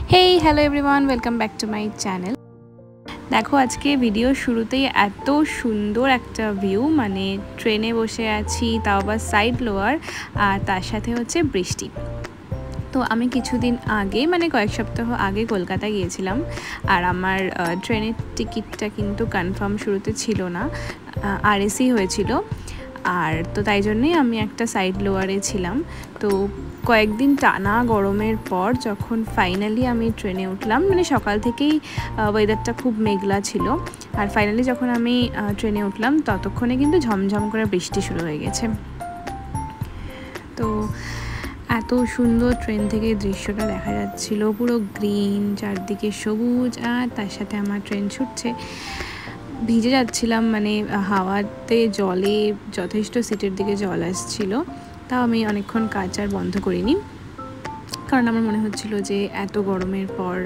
Hey, hello everyone, welcome back to my channel. দেখো আজকে video শুরুতেই এত সুন্দর একটা ভিউ, মানে ট্রেনে বসে আছি, তাও আবার সাইড লোয়ার, আর তার সাথে হচ্ছে বৃষ্টি। তো আমি কিছুদিন আগে মানে কয়েক সপ্তাহ আগে কলকাতা গিয়েছিলাম, আর আমার ট্রেনের টিকিটটা কিন্তু কনফার্ম শুরুতে ছিল না, আরএসি হয়েছিল। আর তো তাই জন্যই আমি একটা সাইড লোয়ারে ছিলাম। তো কয়েকদিন টানা গরমের পর যখন ফাইনালি আমি ট্রেনে উঠলাম, মানে সকাল থেকেই ওয়েদারটা খুব মেঘলা ছিল, আর ফাইনালি যখন আমি ট্রেনে উঠলাম ততক্ষণে কিন্তু ঝমঝম করে বৃষ্টি শুরু হয়ে গেছে। তো এত সুন্দর ট্রেন থেকে দৃশ্যটা দেখা যাচ্ছিল, পুরো গ্রিন, চারদিকে সবুজ, আর তার সাথে আমার ট্রেন ছুটছে। ভিজে যাচ্ছিলাম, মানে হাওয়াতে জলে যথেষ্ট সিটের দিকে জল আসছিল। তাও আমি অনেকক্ষণ কাজ আর বন্ধ করিনি, কারণ আমার মনে হচ্ছিল যে এত গরমের পর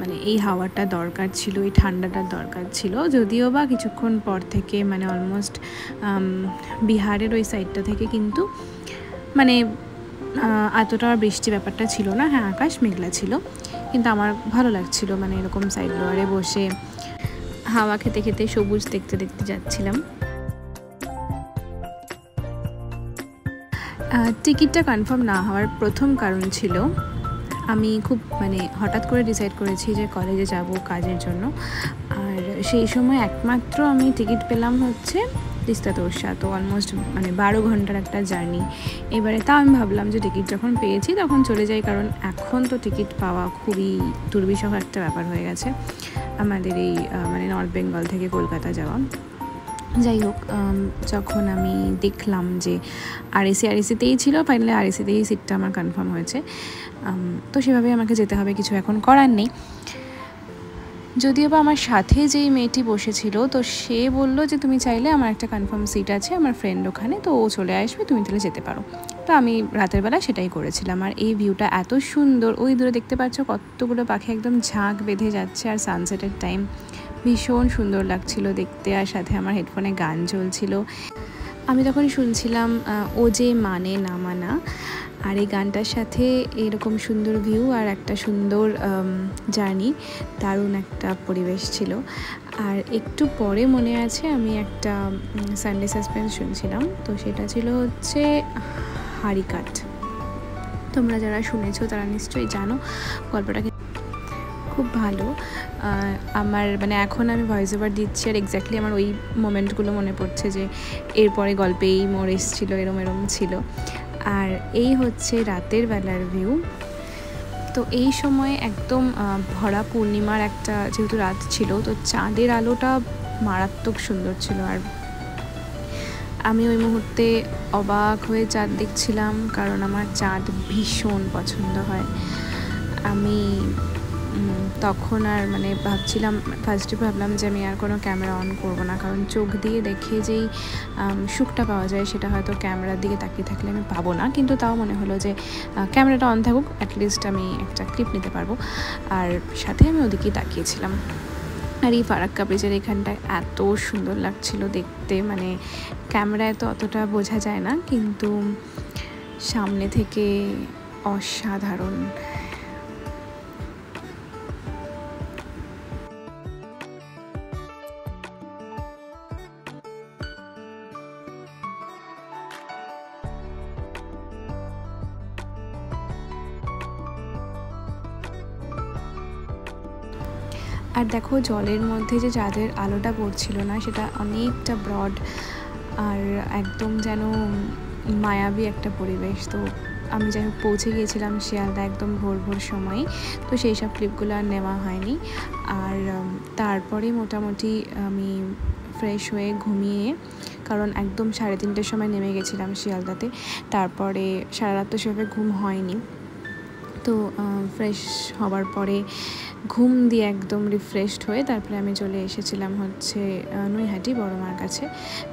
মানে এই হাওয়াটা দরকার ছিল, এই ঠান্ডাটার দরকার ছিল। যদিও বা কিছুক্ষণ পর থেকে মানে অলমোস্ট বিহারের ওই সাইডটা থেকে কিন্তু মানে এতটা বৃষ্টি ব্যাপারটা ছিল না। হ্যাঁ, আকাশ মেঘলা ছিল, কিন্তু আমার ভালো লাগছিল, মানে এরকম সাইড লোয়ারে বসে হাওয়া খেতে খেতে সবুজ দেখতে দেখতে যাচ্ছিলাম। টিকিটটা কনফার্ম না হওয়ার প্রথম কারণ ছিল আমি খুব মানে হঠাৎ করে ডিসাইড করেছি যে কলেজে যাব কাজের জন্য, আর সেই সময় একমাত্র আমি টিকিট পেলাম হচ্ছে তিস্তা তোরসা। তো অলমোস্ট মানে 12 ঘন্টার একটা জার্নি। এবারে তা আমি ভাবলাম যে টিকিট যখন পেয়েছি তখন চলে যাই, কারণ এখন তো টিকিট পাওয়া খুবই দুর্বিষহ একটা ব্যাপার হয়ে গেছে আমাদের এই মানে নর্থ বেঙ্গল থেকে কলকাতা যাওয়া। যাই হোক, যখন আমি দেখলাম যে আরএসিতেই ছিল, ফাইনালি আরএসিতেই সিটটা আমার কনফার্ম হয়েছে, তো সেভাবে আমাকে যেতে হবে, কিছু এখন করার নেই। যদিও বা আমার সাথে যেই মেয়েটি বসেছিল, তো সে বলল যে তুমি চাইলে আমার একটা কনফার্ম সিট আছে, আমার ফ্রেন্ড ওখানে, তো ও চলে আসবে, তুমি তাহলে যেতে পারো। তো আমি রাতের বেলা সেটাই করেছিলাম। আর এই ভিউটা এত সুন্দর, ওই দূরে দেখতে পাচ্ছ কতগুলো পাখি একদম ঝাঁক বেঁধে যাচ্ছে, আর সানসেটের টাইম ভীষণ সুন্দর লাগছিল দেখতে, আর সাথে আমার হেডফোনে গান চলছিল। আমি তখন শুনছিলাম ও যে মানে না মানা, আর এই গানটার সাথে এরকম সুন্দর ভিউ আর একটা সুন্দর জার্নি, দারুণ একটা পরিবেশ ছিল। আর একটু পরে মনে আছে আমি একটা সানডে সাসপেন্স শুনছিলাম, তো সেটা ছিল হচ্ছে হারিকাট। তোমরা যারা শুনেছো তারা নিশ্চয়ই জানো গল্পটা খুব ভালো। আমার মানে এখন আমি ভয়েস ওভার দিচ্ছি, আর এক্স্যাক্টলি আমার ওই মোমেন্টগুলো মনে পড়ছে যে এরপরে গল্পে এই মোড় এসেছিলো, এরম ছিল। আর এই হচ্ছে রাতের বেলার ভিউ। তো এই সময় একদম ভরা পূর্ণিমার একটা যেহেতু রাত ছিল, তো চাঁদের আলোটা মারাত্মক সুন্দর ছিল। আর আমি ওই মুহূর্তে অবাক হয়ে চাঁদ দেখছিলাম, কারণ আমার চাঁদ ভীষণ পছন্দ হয়। আমি তখন আর মানে ফার্স্টে ভাবলাম যে আমি আর কোনো ক্যামেরা অন করবো না, কারণ চোখ দিয়ে দেখে যেই সুখটা পাওয়া যায় সেটা হয়তো ক্যামেরার দিকে তাকিয়ে থাকলে আমি পাবো না। কিন্তু তাও মনে হলো যে ক্যামেরাটা অন থাকুক, অ্যাটলিস্ট আমি একটা ক্লিপ নিতে পারবো। আর সাথে আমি ওদিকেই তাকিয়েছিলাম। আর এই ফারাক্কা ব্রিজের এখানটায় এত সুন্দর লাগছিল দেখতে, মানে ক্যামেরায় তো অতটা বোঝা যায় না, কিন্তু সামনে থেকে অসাধারণ। আর দেখো জলের মধ্যে যে চাঁদের আলোটা পড়ছিল না, সেটা অনেকটা ব্রড আর একদম যেন মায়াবী একটা পরিবেশ। তো আমি যাই হোক পৌঁছে গিয়েছিলাম শিয়ালদা একদম ভোর সময়ে, তো সেই সব ক্লিপগুলো আর নেওয়া হয়নি। আর তারপরে মোটামুটি আমি ফ্রেশ হয়ে ঘুমিয়ে, কারণ একদম 3:30টার সময় নেমে গেছিলাম শিয়ালদাতে, তারপরে সারা রাত তো সেভাবে ঘুম হয়নি। তো ফ্রেশ হওয়ার পরে ঘুম দিয়ে একদম রিফ্রেশড হয়ে তারপরে আমি চলে এসেছিলাম হচ্ছে নৈহাটি বড় মার কাছে,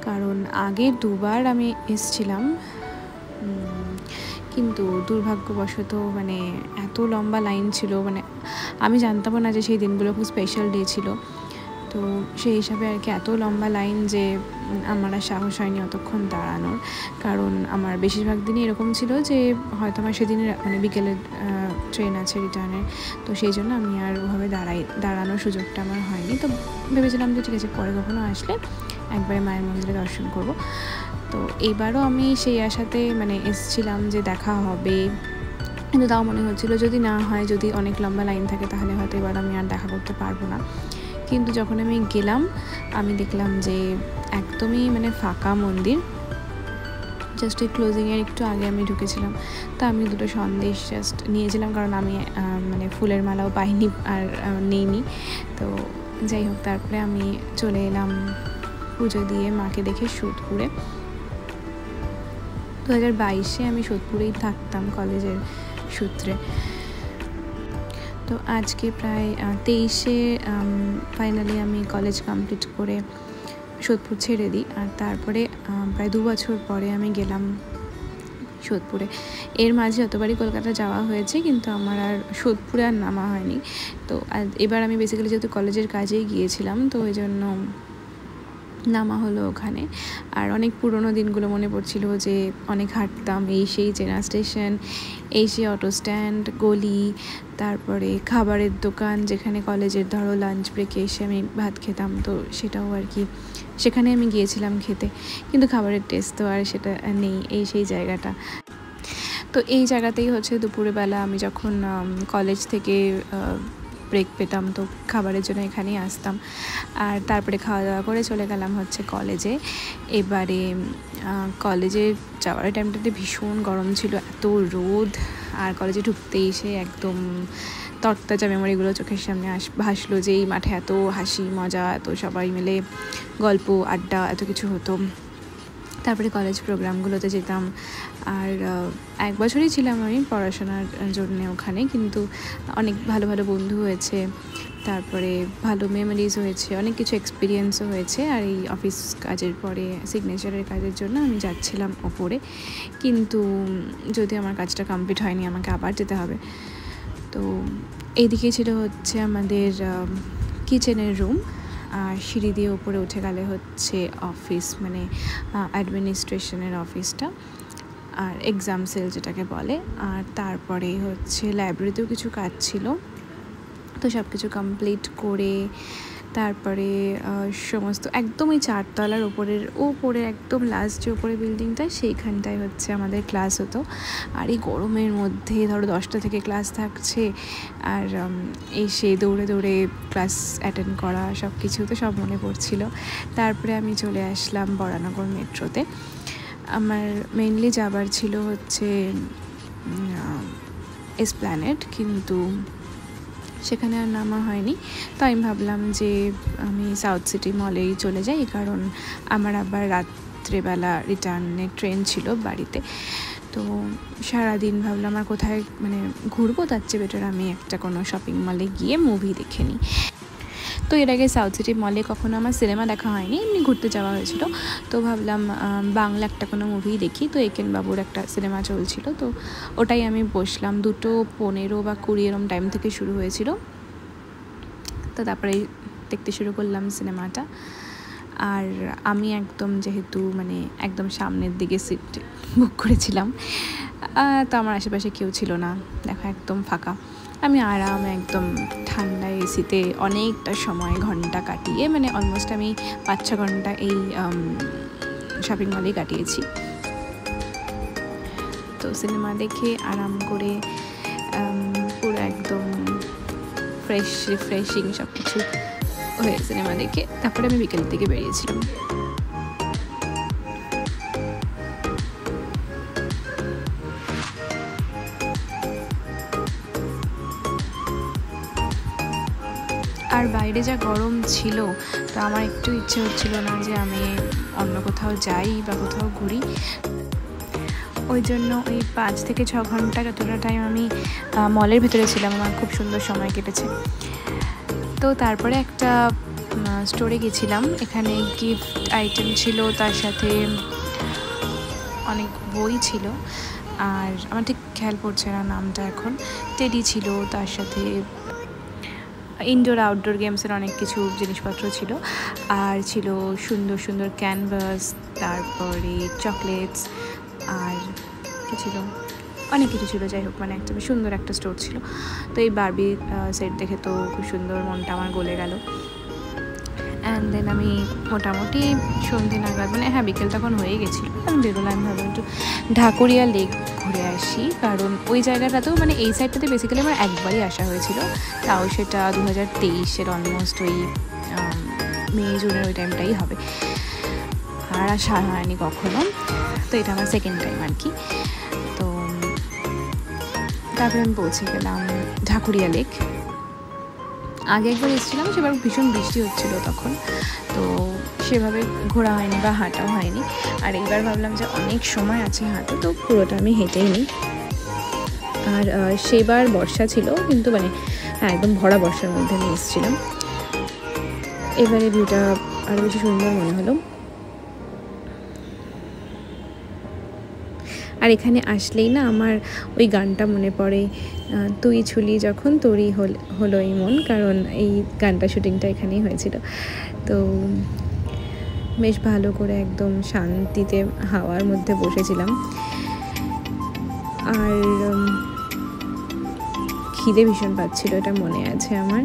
কারণ আগে 2বার আমি এসেছিলাম, কিন্তু দুর্ভাগ্যবশত মানে এত লম্বা লাইন ছিল, মানে আমি জানতামও না যে সেই দিনগুলো খুব স্পেশাল ডে ছিল। তো সেই হিসাবে আর কি এত লম্বা লাইন যে আমার আর সাহস হয়নি অতক্ষণ দাঁড়ানোর, কারণ আমার বেশিরভাগ দিনই এরকম ছিল যে হয়তো আমার সেদিন মানে বিকেলের ট্রেন আছে রিটার্নের, তো সেই জন্য আমি আর ওভাবে দাঁড়ানোর সুযোগটা আমার হয়নি। তো ভেবেছিলাম যে ঠিক আছে পরে কখনো আসলে একবারে মায়ের মন্দিরে দর্শন করব। তো এইবারও আমি সেই আশাতে মানে এসেছিলাম যে দেখা হবে, কিন্তু তাও মনে হচ্ছিলো যদি না হয়, যদি অনেক লম্বা লাইন থাকে তাহলে হয়তো এবার আমি আর দেখা করতে পারবো না। কিন্তু যখন আমি গেলাম আমি দেখলাম যে একদমই মানে ফাঁকা মন্দির, জাস্ট এই ক্লোজিংয়ের একটু আগে আমি ঢুকেছিলাম। তো আমি দুটো সন্দেশ জাস্ট নিয়েছিলাম, কারণ আমি মানে ফুলের মালাও পাইনি আর নেইনি। তো যাই হোক, তারপরে আমি চলে এলাম পুজো দিয়ে মাকে দেখে সোদপুরে। 2022-এ আমি সোদপুরেই থাকতাম কলেজের সূত্রে। তো আজকে প্রায় 23-এ ফাইনালি আমি কলেজ কমপ্লিট করে সোদপুর ছেড়ে দিই, আর তারপরে প্রায় 2 বছর পরে আমি গেলাম সোদপুরে। এর মাঝে যতবারই কলকাতা যাওয়া হয়েছে, কিন্তু আমার আর সোদপুরে আর নামা হয়নি। তো এবার আমি বেসিক্যালি যেহেতু কলেজের কাজেই গিয়েছিলাম, তো ওই জন্য নামা হলো ওখানে। আর অনেক পুরনো দিনগুলো মনে পড়ছিল, যে অনেক হাঁটতাম, এই সেই চেনা স্টেশন, এই সেই অটো স্ট্যান্ড, গলি, তারপরে খাবারের দোকান যেখানে কলেজের ধরো লাঞ্চ ব্রেকে এসে আমি ভাত খেতাম, তো সেটাও আর কি সেখানে আমি গিয়েছিলাম খেতে, কিন্তু খাবারের টেস্ট তো আর সেটা নেই, এই সেই জায়গাটা। তো এই জায়গাতেই হচ্ছে দুপুরবেলা আমি যখন কলেজ থেকে ব্রেক পেতাম, তো খাবারের জন্য এখানেই আসতাম, আর তারপরে খাওয়া দাওয়া করে চলে গেলাম হচ্ছে কলেজে। এবারে কলেজে যাওয়ার টাইমটাতে ভীষণ গরম ছিল, এত রোদ, আর কলেজে ঢুকতেই এসে একদম তরতাজা মেমোরিগুলো চোখের সামনে ভাসলো, যে এই মাঠে এত হাসি মজা, এত সবাই মিলে গল্প আড্ডা এত কিছু হতো। তারপরে কলেজ প্রোগ্রামগুলোতে যেতাম, আর 1 বছরই ছিলাম আমি পড়াশোনার জন্য ওখানে, কিন্তু অনেক ভালো ভালো বন্ধু হয়েছে, তারপরে ভালো মেমোরিজ হয়েছে, অনেক কিছু এক্সপিরিয়েন্সও হয়েছে। আর এই অফিস কাজের পরে সিগনেচারের কাজের জন্য আমি যাচ্ছিলাম ওপরে, কিন্তু যদি আমার কাজটা কমপ্লিট হয়নি, আমাকে আবার যেতে হবে। তো এইদিকে ছিল হচ্ছে আমাদের কিচেনের রুম, আর সিঁড়ি দিয়ে উপরে উঠে গেলে হচ্ছে অফিস, মানে অ্যাডমিনিস্ট্রেশনের অফিসটা, আর এক্সাম সেল যেটাকে বলে। আর তারপরে হচ্ছে লাইব্রেরিতেও কিছু কাজ ছিল, তো সব কিছু কমপ্লিট করে তারপরে সমস্ত একদম ওই 4 তলার ওপরে একদম লাস্ট যে ওপরে বিল্ডিংটা, সেইখানটায় হচ্ছে আমাদের ক্লাস হতো। আর এই গরমের মধ্যে ধরো 10টা থেকে ক্লাস থাকছে, আর এসে দৌড়ে দৌড়ে ক্লাস অ্যাটেন্ড করা, সব কিছু তো সব মনে পড়ছিল। তারপরে আমি চলে আসলাম বরানগর মেট্রোতে। আমার মেইনলি যাবার ছিল হচ্ছে এসপ্ল্যানেড, কিন্তু সেখানে আর নামা হয়নি। তো আমি ভাবলাম যে আমি সাউথ সিটি মলেই চলে যাই, কারণ আমার আবার রাত্রেবেলা রিটার্নের ট্রেন ছিল বাড়িতে। তো সারাদিন ভাবলাম আর কোথায় মানে ঘুরবো, তার চেয়ে বেটার আমি একটা কোনো শপিং মলে গিয়ে মুভি দেখে নিই। তো এর আগে সাউথ সিটি মলে কখনো আমার সিনেমা দেখা হয়নি, এমনি ঘুরতে যাওয়া হয়েছিল। তো ভাবলাম বাংলা একটা কোনো মুভি দেখি, তো একেন বাবুর একটা সিনেমা চলছিল, তো ওটাই আমি বসলাম। 2:15 বা 20 এরম টাইম থেকে শুরু হয়েছিল। তো তারপরে দেখতে শুরু করলাম সিনেমাটা। আর আমি একদম যেহেতু মানে একদম সামনের দিকে সিট বুক করেছিলাম, তো আমার আশেপাশে কেউ ছিল না, দেখো একদম ফাঁকা। আমি আরামে একদম ঠান্ডা এসিতে অনেকটা সময় ঘন্টা কাটিয়ে, মানে অলমোস্ট আমি 5-6 ঘন্টা এই শপিং মলেই কাটিয়েছি। তো সিনেমা দেখে আরাম করে পুরো একদম রিফ্রেশিং সব কিছু হয়ে সিনেমা দেখে তারপরে আমি বিকেলের দিকে বেরিয়েছিলাম। আর বাইরে যা গরম ছিল, তো আমার একটু ইচ্ছে হচ্ছিল না যে আমি অন্য কোথাও যাই বা কোথাও ঘুরি। ওই জন্য ওই 5 থেকে 6 ঘন্টা যতটা টাইম আমি মলের ভেতরে ছিলাম, আমার খুব সুন্দর সময় কেটেছে। তো তারপরে একটা স্টোরে গেছিলাম, এখানে গিফট আইটেম ছিল, তার সাথে অনেক বই ছিল, আর আমার ঠিক খেয়াল পড়ছে না নামটা এখন। টেডি ছিল, তার সাথে ইনডোর আউটডোর গেমসের অনেক কিছু জিনিসপত্র ছিল, আর ছিল সুন্দর সুন্দর ক্যানভাস, তারপরে চকলেটস, আর কী ছিল, অনেক কিছু ছিল। যাই হোক, মানে একটা সুন্দর একটা স্টোর ছিল। তো এই বারবি সেট দেখে তো খুব সুন্দর মনটা আমার গলে গেল। অ্যান্ড দেন আমি মোটামুটি সন্ধে নাগাদ, মানে হ্যাঁ বিকেল তখন হয়ে গেছিলো, আমি বেরোলাম, আমি ভাবলাম একটু ঢাকুরিয়া লেক ঘুরে আসি, কারণ ওই জায়গাটাতেও মানে এই সাইডটাতে বেসিক্যালি আমার একবারই আসা হয়েছিল, তাও সেটা 2023-এর অলমোস্ট ওই মে জুনের ওই টাইমটাই হবে, আর আসা হয়নি কখনো। তো এটা আমার সেকেন্ড টাইম আর কি। তো তারপরে আমি পৌঁছে গেলাম ঢাকুরিয়া লেক। আগে একবার এসেছিলাম, সেবার ভীষণ বৃষ্টি হচ্ছিলো তখন, তো সেভাবে ঘোরা হয়নি বা হাঁটাও হয়নি। আর এইবার ভাবলাম যে অনেক সময় আছে হাঁটে, তো পুরোটা আমি হেঁটেই নিই। আর সেবার বর্ষা ছিল, কিন্তু মানে হ্যাঁ একদম ভরা বর্ষার মধ্যে আমি এসেছিলাম। এবারে ভিউটা আরও বেশি সুন্দর মনে হলো। আর এখানে আসলেই না আমার ওই গানটা মনে পড়ে, তুই ছুলি যখন তোরই হলো এই মন, কারণ এই গানটা শুটিংটা এখানেই হয়েছিল। তো বেশ ভালো করে একদম শান্তিতে হাওয়ার মধ্যে বসেছিলাম। আর খিদে ভীষণ পাচ্ছিল, এটা মনে আছে আমার।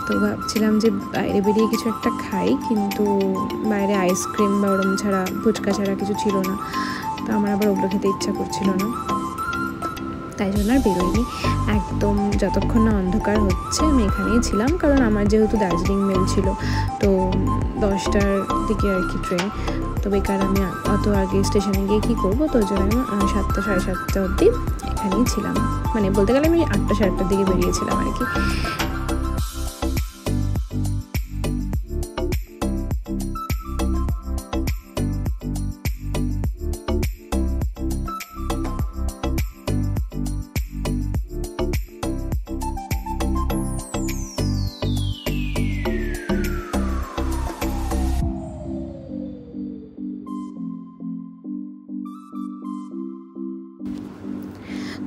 তো ভাবছিলাম যে বাইরে বেরিয়ে কিছু একটা খাই, কিন্তু বাইরে আইসক্রিম বা ওরম ছাড়া, ফুচকা ছাড়া কিছু ছিল না। তো আমার আবার ওগুলো খেতে ইচ্ছা করছিল না, তাই জন্য আর বেরোয়নি। একদম যতক্ষণ না অন্ধকার হচ্ছে আমি এখানেই ছিলাম, কারণ আমার যেহেতু দার্জিলিং মেল ছিল, তো 10টার দিকে আর কি ট্রেন, তো বেকার আমি অত আগে স্টেশনে গিয়ে কী করবো, তো ওই জন্য আমি 7টা সাড়ে 7টা অবধি এখানেই ছিলাম। মানে বলতে গেলে আমি 8টা সাড়ে 8টার দিকে বেরিয়েছিলাম আর কি।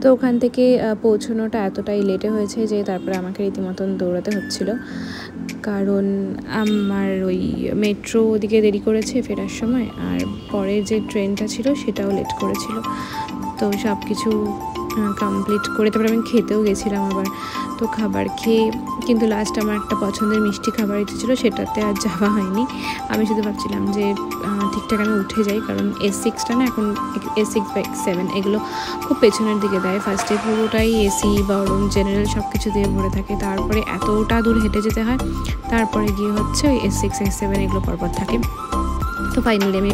তো ওখান থেকে পৌঁছানোটা এতটাই লেটে হয়েছে যে তারপরে আমাকে রীতিমতন দৌড়াতে হচ্ছিল, কারণ আমার ওই মেট্রো ওদিকে দেরি করেছে ফেরার সময়, আর পরের যে ট্রেনটা ছিল সেটাও লেট করেছিল। তো সব কিছু কমপ্লিট করে তারপরে আমি খেতেও গেছিলাম আবার। তো খাবার খেয়ে কিন্তু লাস্ট আমার একটা পছন্দের মিষ্টি খাবার ইচ্ছে ছিল, সেটাতে আর যাওয়া হয়নি। আমি শুধু ভাবছিলাম যে ঠিকঠাক আমি উঠে যাই, কারণ S6টা না এখন S6 বা X7 এগুলো খুব পেছনের দিকে দেয়। ফার্স্টে পুরোটাই এসি বা ওরম জেনারেল সব কিছু দিয়ে ভরে থাকে, তারপরে এতটা দূর হেঁটে যেতে হয়, তারপরে গিয়ে হচ্ছে ওই S6 S7 এগুলো পরপর থাকে। তো ফাইনালি আমি,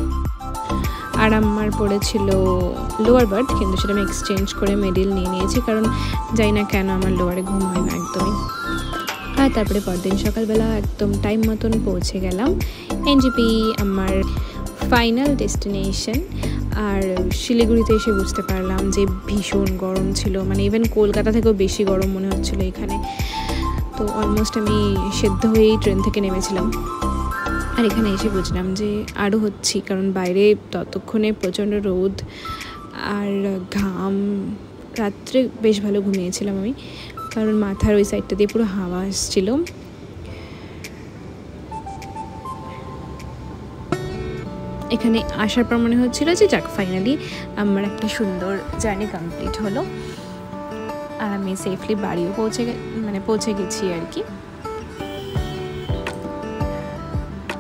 আর আমার পড়েছিল লোয়ার বার্থ, কিন্তু সেটা আমি এক্সচেঞ্জ করে মিডল নিয়ে নিয়েছি, কারণ জানি না কেন আমার লোয়ারে ঘুম হয় না একদমই। আর তারপরে পরদিন সকালবেলা একদম টাইম মতন পৌঁছে গেলাম এনজেপি, আমার ফাইনাল ডেস্টিনেশন। আর শিলিগুড়িতে এসে বুঝতে পারলাম যে ভীষণ গরম ছিল, মানে ইভেন কলকাতা থেকেও বেশি গরম মনে হচ্ছিলো এখানে। তো অলমোস্ট আমি সেদ্ধ হয়েই ট্রেন থেকে নেমেছিলাম। আর এখানে এসে বুঝলাম যে আরও হচ্ছি, কারণ বাইরে ততক্ষণে প্রচণ্ড রোদ আর ঘাম। রাত্রে বেশ ভালো ঘুমিয়েছিলাম আমি, কারণ মাথার ওই সাইডটা দিয়ে পুরো হাওয়া আসছিল। এখানে আসার পর মনে হচ্ছিল যে যাক ফাইনালি আমার একটা সুন্দর জার্নি কমপ্লিট হলো, আর আমি সেফলি বাড়িও পৌঁছে গেছি আর কি।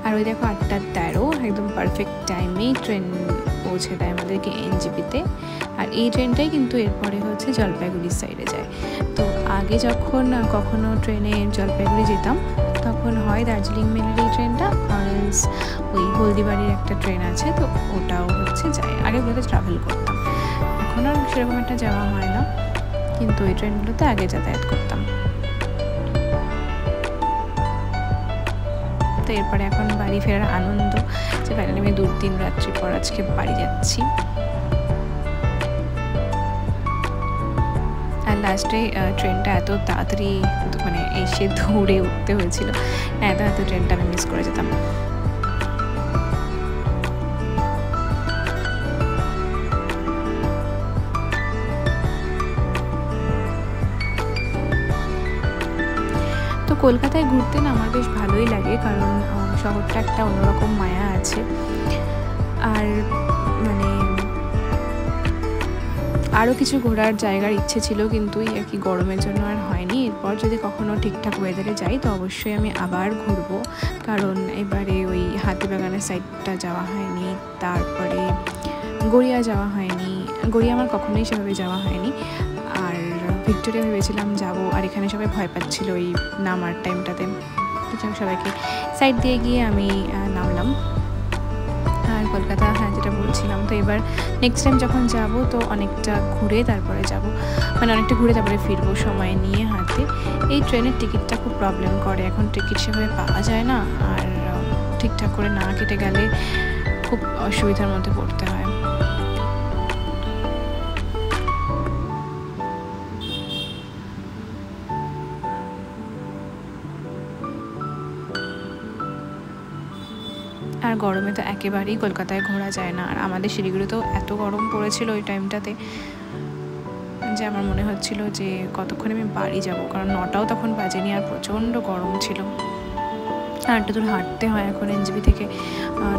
আর ওই দেখো 8:13 একদম পারফেক্ট টাইমে ট্রেন পৌঁছে দেয় আমাদেরকে এনজেপিতে। আর এই ট্রেনটাই কিন্তু এরপরে হচ্ছে জলপাইগুড়ির সাইডে যায়। তো আগে যখন কখনো ট্রেনে জলপাইগুড়ি যেতাম, তখন হয় দার্জিলিং মেলের এই ট্রেনটা, আর ওই হলদিবাড়ির একটা ট্রেন আছে, তো ওটাও হচ্ছে যায়। আগে ওগুলোতে ট্রাভেল করতাম, এখন আর সেরকম একটা যাওয়া হয় না, কিন্তু ওই ট্রেনগুলোতে আগে যাতায়াত করতাম। তো এরপরে এখন বাড়ি ফেরার আনন্দ, যে ফাইনালি আমি 2-3 রাত্রি পর আজকে বাড়ি যাচ্ছি। আর লাস্টে ট্রেনটা এত তাড়াতাড়ি মানে এসে দৌড়ে উঠতে হয়েছিল, এত ট্রেনটা আমি মিস করে যেতাম। তো কলকাতায় ঘুরতে না আমার বেশ ভালোই লাগে, কারণ শহরটা একটা অন্যরকম মায়া আছে। আর মানে আরও কিছু ঘোরার জায়গার ইচ্ছে ছিল, কিন্তু আর কি গরমের জন্য আর হয়নি। এরপর যদি কখনও ঠিকঠাক ওয়েদারে যাই তো অবশ্যই আমি আবার ঘুরবো, কারণ এবারে ওই হাতিবাগানের সাইডটা যাওয়া হয়নি, তারপরে গড়িয়া যাওয়া হয়নি। গড়িয়া আমার কখনোই সেভাবে যাওয়া হয়নি। আর ভিক্টোরিয়া ভেবেছিলাম যাব, আর এখানে সবাই ভয় পাচ্ছিল ওই নামার টাইমটাতে, সবাইকে সাইড দিয়ে গিয়ে আমি নামলাম। আর কলকাতা, হ্যাঁ যেটা বলছিলাম, তো এবার নেক্সট টাইম যখন যাব তো অনেকটা ঘুরে তারপরে যাব, মানে অনেকটা ঘুরে তারপরে ফিরবো সময় নিয়ে হাতে। এই ট্রেনের টিকিটটা খুব প্রবলেম করে, এখন টিকিট সেভাবে পাওয়া যায় না, আর ঠিকঠাক করে না কেটে গেলে খুব অসুবিধার মধ্যে পড়তে হয়। আর গরমে তো একেবারেই কলকাতায় ঘোরা যায় না। আর আমাদের শিলিগুড়িতেও এত গরম পড়েছিল ওই টাইমটাতে যে আমার মনে হচ্ছিল যে কতক্ষণে আমি বাড়ি যাব, কারণ 9টাও তখন বাজেনি, আর প্রচণ্ড গরম ছিল। আর একটু দূর হাঁটতে হয় এখন এনজেপি থেকে,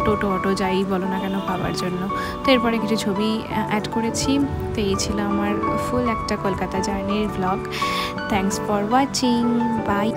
টোটো অটো যাই বলো না কেন পাওয়ার জন্য। তো এরপরে কিছু ছবি অ্যাড করেছি। তো এই ছিল আমার ফুল একটা কলকাতা জার্নির blog. Thanks for watching, by.